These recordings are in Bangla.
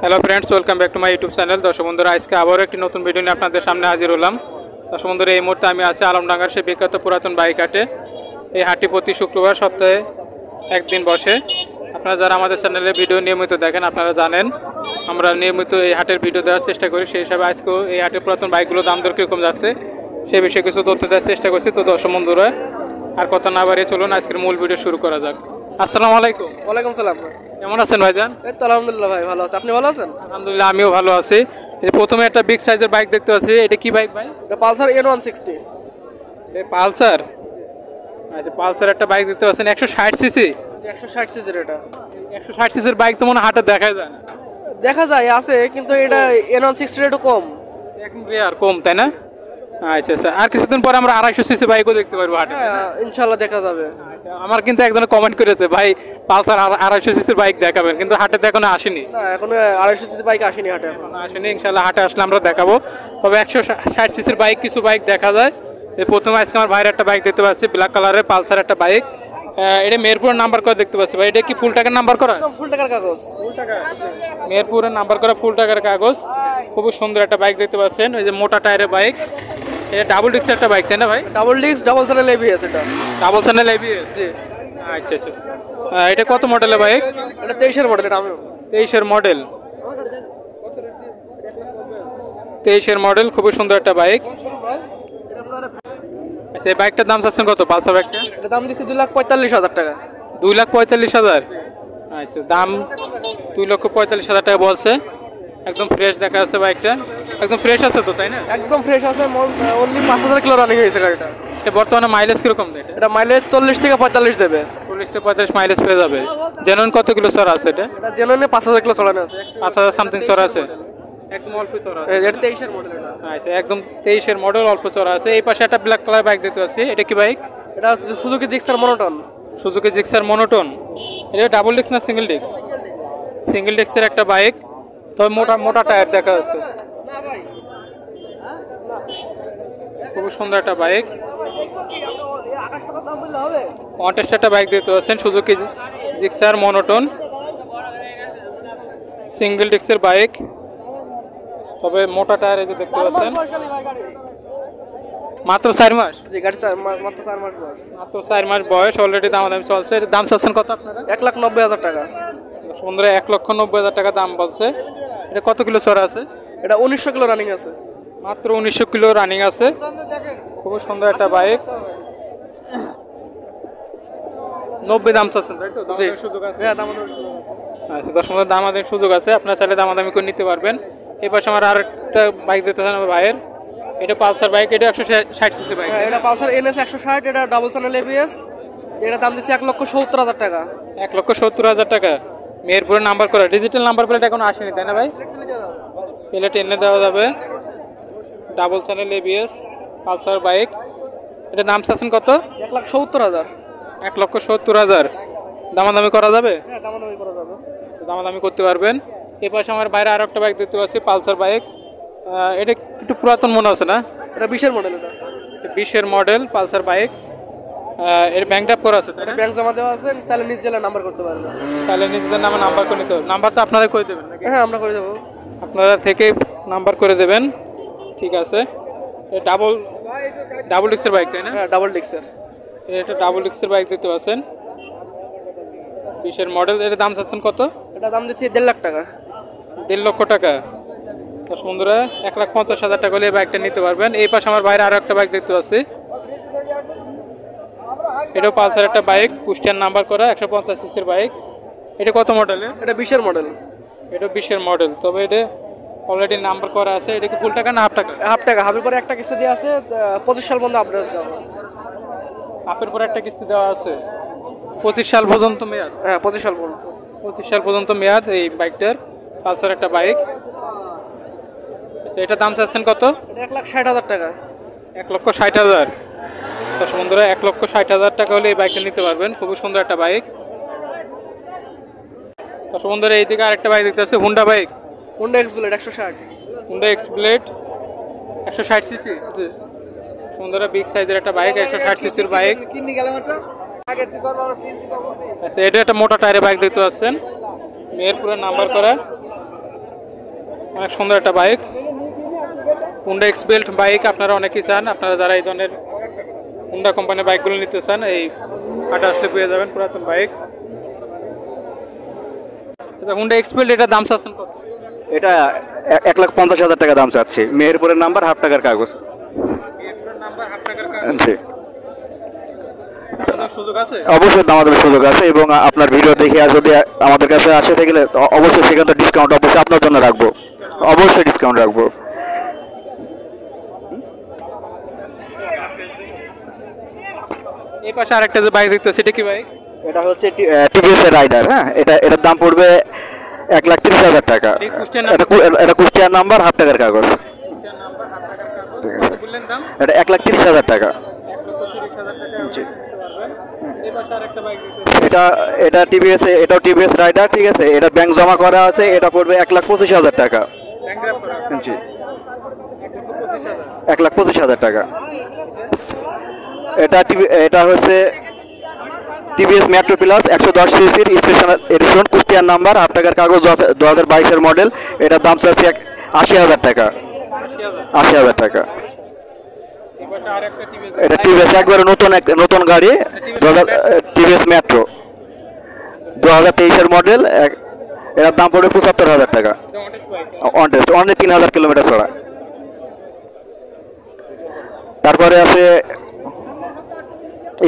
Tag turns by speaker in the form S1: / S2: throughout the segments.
S1: Hello friends, welcome back to my YouTube channel. দর্শক বন্ধুরা, আজকে আবারও একটি নতুন ভিডিও নিয়ে আপনাদের সামনে হাজির হলাম। দর্শক বন্ধুরা, এই মুহূর্তে আমি আছি আলমডাঙ্গার সেই বিখ্যাত পুরাতন বাইক হাটে। এই হাটটি প্রতি শুক্রবার সপ্তাহে একদিন বসে। আপনারা যারা আমাদের চ্যানেলে ভিডিও নিয়মিত দেখেন আপনারা জানেন আমরা নিয়মিত এই হাটের ভিডিও দেওয়ার চেষ্টা করি। সেই হিসাবে আজকেও এই হাটের পুরাতন বাইকগুলো দাম দর কীরকম যাচ্ছে সে বিষয়ে কিছু তথ্য দেওয়ার চেষ্টা করছি। তো দর্শক বন্ধুরা, আর কথা না বাড়িয়ে চলুন আজকের মূল ভিডিও শুরু করা যাক। আসসালামু আলাইকুম।
S2: ওয়ালাইকুম সালাম।
S1: কেমন আছেন ভাইজান?
S2: এই তো আলহামদুলিল্লাহ ভাই, ভালো আছে। আপনি ভালো আছেন?
S1: আলহামদুলিল্লাহ, আমিও ভালো আছি। এই প্রথমে একটা বিগ সাইজের বাইক দেখতে পাচ্ছি, এটা কি বাইক ভাই?
S2: এটা পালসার N160।
S1: পালসার। আচ্ছা, পালসার একটা বাইক দেখতে পাচ্ছেন 160 সিসি।
S2: 160 সিসির এটা।
S1: 160 সিসির বাইক তো মনে হাটে দেখা যায় না।
S2: দেখা যায় আছে, কিন্তু এটা N160 একটু কম।
S1: এখন রেয়ার কম, তাই না? আচ্ছা আচ্ছা, আর কিছুদিন পরে আমরা 250 সিসি বাইকও দেখতে পারবো হাটে।
S2: হ্যাঁ, ইনশাআল্লাহ দেখা যাবে।
S1: আচ্ছা, আমার কিন্তু একজনে কমেন্ট করেছে, ভাই পালসার 250 সিসির বাইক দেখাবেন, কিন্তু হাটে তো এখনো আসেনি।
S2: না, এখনো 250 সিসি বাইক আসেনি হাটে।
S1: এখনো আসেনি, ইনশাআল্লাহ হাটে আসলে আমরা দেখাবো। তবে 160 সিসির বাইক কিছু বাইক দেখা যায়। এই প্রথমে আজকে আমার ভাইয়ের একটা বাইক দেখতে পাচ্ছি, ব্ল্যাক কালারের পালসার একটা বাইক। এটা মেহেরপুরের নাম্বার করা দেখতে পাচ্ছি ভাই। এটা কি ফুল টাকার নাম্বার করা?
S2: একদম ফুল টাকার কাগজ।
S1: ফুল টাকা, মেহেরপুরের নাম্বার করা ফুল টাকার কাগজ। খুব সুন্দর একটা বাইক দেখতে পাচ্ছেন, ওই যে মোটা টায়ারের বাইক। এটা ডাবল ডিস্কের একটা বাইক, তাই না ভাই?
S2: Double disc, double channel ABS এটা।
S1: Double channel ABS।
S2: জি।
S1: আচ্ছা আচ্ছা। এটা কত মডেলের বাইক?
S2: এটা 23 এর মডেল। এটা আমি
S1: 23 এর মডেল। 23 এর মডেল, খুবই সুন্দর একটা বাইক। আচ্ছা, এই বাইকটার দাম চাচ্ছেন কত? পালসার বাইকটা
S2: এটা দাম দিচ্ছি 2,45,000 টাকা।
S1: 2,45,000। আচ্ছা, দাম 2,45,000 টাকা বলছে। একদম ফ্রেশ দেখা যাচ্ছে বাইকটা, একদম ফ্রেশ আছে তো, তাই না?
S2: একদম ফ্রেশ আছে। অনলি 5,000 কিলো রানিং হয়েছে গাড়িটা।
S1: এটা বর্তমানে মাইলেজ কিরকম দেয়?
S2: এটা মাইলেজ 40 থেকে 45 দেবে।
S1: 40 থেকে 45 মাইলেজ পেয়ে যাবে। জেনুইন কত কিলো চড়া আছে এটা?
S2: এটা জেনুইনে 5,000 কিলো চড়ানো আছে।
S1: 5,000 সামথিং চড়া আছে। একদম অল্প চড়া আছে।
S2: এটা 23 এর মডেল এটা।
S1: আচ্ছা, একদম 23 এর মডেল, অল্প চড়া আছে। এই পাশে একটা ব্ল্যাক কালার বাইক দেখতে পাচ্ছি, এটা কি বাইক?
S2: এটা হচ্ছে Suzuki Gixxer monotone.
S1: Suzuki Gixxer monotone. এটা ডাবল ডিস্ক না সিঙ্গেল ডিস্ক? সিঙ্গেল ডিস্কের একটা বাইক, তবে মোটা মোটা টায়ার দেখা যাচ্ছে। খুব সুন্দর একটা বাইক। কন্টেস্ট একটা বাইক দেখতে পাচ্ছেন, সুজুকি জিক্সার মনোটন, সিঙ্গেল ডিস্কের বাইক, তবে মোটা টায়ার এই যে দেখতে পাচ্ছেন। মাত্র 4 মাস?
S2: জি, গাড়ি মাত্র 4 মাস বয়স।
S1: মাত্র 4 মাস বয়স, অলরেডি দামাদামি চলছে। এর দাম চাচ্ছেন কত আপনারা?
S2: 1,90,000 টাকা।
S1: বন্ধুরা, 1,90,000 টাকা দাম বলছে। এটা কত কিলো চড়া আছে?
S2: এটা 1900 কিলো রানিং আছে।
S1: মাত্র 1900 কিলো রানিং আছে। খুব সুন্দর একটা বাইক। 90 দাম চাচ্ছেন, তাই তো? দামাদামির সুযোগ আছে?
S2: হ্যাঁ, দামাদামির সুযোগ আছে।
S1: আচ্ছা, 10 দামাদামির সুযোগ আছে, আপনারা চাইলে দামাদামি করে নিতে পারবেন। এই পাশে আমার আরেকটা বাইক দেখতে পাচ্ছেন আমার ভাইয়ের, এটা পালসার বাইক। এটা 160 সিসি বাইক।
S2: হ্যাঁ, এটা পালসার NS 160। এটা ডাবল চ্যানেল ABS। এটা দাম দিচ্ছে 1,70,000 টাকা।
S1: 1,70,000 টাকা। মেহেরপুরের নাম্বার করা, ডিজিটাল নাম্বার প্লেট এখনো আসেনি, তাই না ভাই? প্লেট এনে দেওয়া যাবে। Double channel ABS Pulsar bike. এটা দাম চাচ্ছেন কত?
S2: 1,70,000।
S1: 1,70,000। দামাদামি করা যাবে?
S2: হ্যাঁ, দামাদামি করা যাবে।
S1: দামাদামি করতে পারবেন। এই পাশে আমার বাইরে আরো একটা বাইক দেখতে পাচ্ছি, পালসার বাইক। এটা একটু পুরাতন মনে আছে না?
S2: এটা 20 এর মডেল। এটা
S1: 20 এর মডেল পালসার বাইক। এর ব্যাংক আপ করা আছে, তাই না?
S2: ব্যাংক জমা দেওয়া আছে, চাইলে নিজ জেলায় নাম্বার করতে পারবেন।
S1: তাহলে নিজেদের নামে নাম্বার করে নিতে হবে। নাম্বার তো আপনারাই করে দেবেন নাকি?
S2: হ্যাঁ, আমরা করে দেবো।
S1: আপনারা থেকে নাম্বার করে দেবেন, ঠিক আছে। ডাবল ডিস্কের বাইক, তাই না?
S2: হ্যাঁ, ডাবল ডিক্সের।
S1: এটা ডাবল ডিস্কের বাইক দেখতে পাচ্ছেন, 20 এর মডেল। এর দাম চাচ্ছেন কত?
S2: এটা দাম দিচ্ছি 1.5 লাখ টাকা।
S1: 1.5 লক্ষ টাকা। তো বন্ধুরা, 1,50,000 টাকা হলে এই বাইকটা নিতে পারবেন। এই পাশে আমার বাইরে আরো একটা বাইক দেখতে পাচ্ছি, এটাও পালসার একটা বাইক, কুষ্টিয়ার নাম্বার করা, 150 সিসির বাইক। এটা কত মডেলের?
S2: এটা 20 এর মডেল।
S1: এটা 20 এর মডেল, তবে এটা অলরেডি নাম্বার করা আছে। এটা কি ফুল টাকা না হাফ টাকা?
S2: হাফ টাকা। হাফের পরে একটা কিস্তি দেওয়া আছে। 25 সাল পর্যন্ত আপডেট দেওয়া।
S1: হাফের পরে একটা কিস্তি দেওয়া আছে। 25 সাল পর্যন্ত মেয়াদ?
S2: হ্যাঁ, 25 সাল পর্যন্ত।
S1: 25 সাল পর্যন্ত মেয়াদ এই বাইকটার, পালসার একটা বাইক। এটা দাম চাচ্ছেন কত?
S2: এটা 1,60,000 টাকা।
S1: 1,60,000। দর্শক বন্ধুরা, 1,60,000 টাকা হলে এই বাইকটা নিতে পারবেন। খুবই সুন্দর একটা বাইক। দর্শক বন্ধুরা, এইদিকে আরেকটা বাইক দেখতে পাচ্ছি, Honda bike.
S2: Honda Xblade 160।
S1: Honda Xblade 160 CC.
S2: জি।
S1: বন্ধুরা, বিগ সাইজের একটা বাইক, 160 সিসির বাইক। আচ্ছা, এটা একটা মোটা টায়ারের বাইক দেখতে পাচ্ছেন, মেহেরপুরের নাম্বার করা। অনেক সুন্দর একটা বাইক, হুন্ডা এক্সবেল্ট বাইক। আপনারা অনেকেই চান, আপনারা যারা এই ধরনের হুন্ডা কোম্পানির বাইকগুলো নিতে চান এই হাটে আসলে পেয়ে যাবেন পুরাতন বাইক। হুন্ডা এক্সবেল্ট এটার দাম চাচ্ছেন কত?
S3: এটা 1,50,000 টাকা দাম চাচ্ছি। মেহেরপুরের নাম্বার, হাফ টাকার কাগজ। জি,
S1: সুযোগ আছে?
S3: অবশ্যই দামাদামের সুযোগ আছে, এবং আপনার ভিডিও দেখে আর যদি আমাদের কাছে আসে গেলে অবশ্যই সেখানে ডিসকাউন্ট অবশ্যই আপনার জন্য রাখবো, অবশ্যই ডিসকাউন্ট রাখবো।
S1: এই পাশে আরেকটা যে বাইক দেখতেছি এটা কি বাইক?
S3: এটা হচ্ছে টিভিএস এর রাইডার। হ্যাঁ, এটার দাম পড়বে 1,30,000 টাকা।
S1: এই কুষ্টিয়ার
S3: এটা কুষ্টিয়ার নাম্বার, হাফ টাকার কাগজ।
S1: কত বললেন দাম?
S3: এটা 1,30,000 টাকা।
S1: 1,30,000 টাকা।
S3: জি।
S1: এই পাশে আরেকটা বাইক দেখতেছি।
S3: এটা টিভিএস, এটাও টিভিএস রাইডার, ঠিক আছে। এটা ব্যাংক জমা করা আছে, এটা পড়বে 1,25,000 টাকা।
S1: ব্যাংক গ্রাফ করা আছে।
S3: জি,
S1: 1,25,000।
S3: 1,25,000 টাকা। এটা হচ্ছে টিভিএস মেট্রো প্লাস 110 সিসির স্পেশাল এডিশন, কুষ্টিয়ার নাম্বার, হাফ টাকার কাগজ, 2022-এর মডেল। এটার দাম চাচ্ছি 80,000 টাকা।
S1: 80,000।
S3: 80,000 টাকা।
S1: এই পাশে আরেকটা টিভি।
S3: এটা টিভিএস একবারে নতুন গাড়ি, টিভিএস মেট্রো 2023-এর মডেল। এটার দাম পড়বে 75,000 টাকা। অন টেস্ট, অনলি 3,000 কিলোমিটার চলা। তারপরে আছে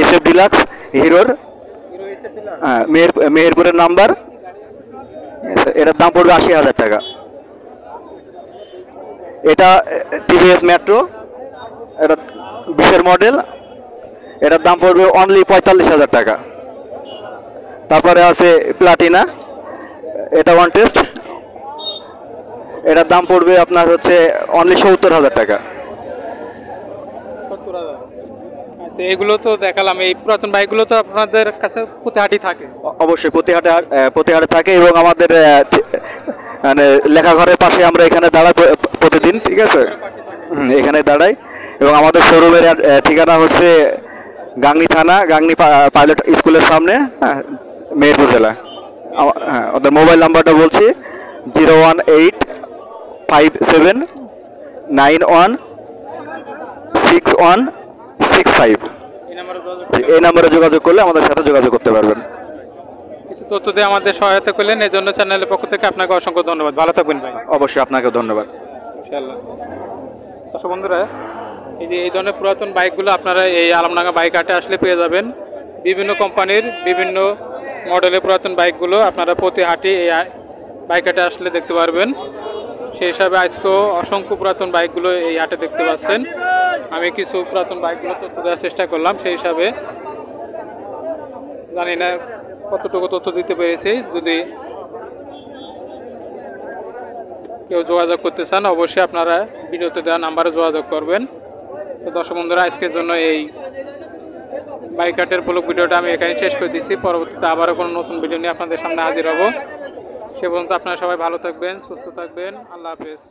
S3: এসএফ ডিলাক্স হিরোর, হ্যাঁ, মেহেরপুরের নাম্বার। এটার দাম পড়বে 80,000 টাকা। এটা টিভিএস মেট্রো, এটা 20-এর মডেল। এটার দাম পড়বে অনলি 45,000 টাকা। তারপরে আছে প্লাটিনা, এটা ওয়ান টেস্ট। এটার দাম পড়বে আপনার হচ্ছে অনলি 70,000 টাকা।
S1: 70,000। আচ্ছা, এগুলো তো দেখালাম, এই পুরাতন বাইকগুলো তো আপনাদের কাছে প্রতিহাটি থাকে।
S3: অবশ্যই প্রতিহাটে থাকে, এবং আমাদের মানে লেখাঘরের পাশে আমরা এখানে দাঁড়াই প্রতিদিন, ঠিক আছে। এখানে দাঁড়াই, এবং আমাদের শোরুমের ঠিকানা হচ্ছে গাংনী থানা, গাংনী পাইলট স্কুলের সামনে, হ্যাঁ, মেহেরপুর জেলা। হ্যাঁ, ওদের মোবাইল নাম্বারটা বলছি 01857916165। এই নাম্বারে যোগাযোগ করলে আমাদের সাথে যোগাযোগ করতে পারবেন।
S1: কিছু তথ্য দিয়ে আমাদের সহায়তা করলেন, এই জন্য চ্যানেলের পক্ষ থেকে আপনাকে অসংখ্য ধন্যবাদ। ভালো থাকবেন ভাই।
S3: অবশ্যই আপনাকে ধন্যবাদ।
S1: ইনশাআল্লাহ। দর্শক বন্ধুরা, এই ধরনের পুরাতন বাইকগুলো আপনারা এই আলমডাঙ্গা বাইক হাটে আসলে পেয়ে যাবেন। বিভিন্ন কোম্পানির বিভিন্ন মডেলের পুরাতন বাইকগুলো আপনারা প্রতি হাটে এই বাইক হাটে আসলে দেখতে পারবেন। সেই হিসাবে আজকেও অসংখ্য পুরাতন বাইকগুলো এই হাটে দেখতে পাচ্ছেন। আমি কিছু পুরাতন বাইকগুলো তথ্য দেওয়ার চেষ্টা করলাম, সেই হিসাবে জানি না কতটুকু তথ্য দিতে পেরেছি। যদি কেউ যোগাযোগ করতে চান অবশ্যই আপনারা ভিডিওতে দেওয়া নাম্বারে যোগাযোগ করবেন। তো দর্শক বন্ধুরা, আজকের জন্য এই বাইক হাটের ব্লগ ভিডিওটা আমি এখানে শেষ করে দিচ্ছি। পরবর্তীতে আবারও কোনো নতুন ভিডিও নিয়ে আপনাদের সামনে হাজির হব। সে পর্যন্ত আপনারা সবাই ভালো থাকবেন, সুস্থ থাকবেন। আল্লাহ হাফেজ।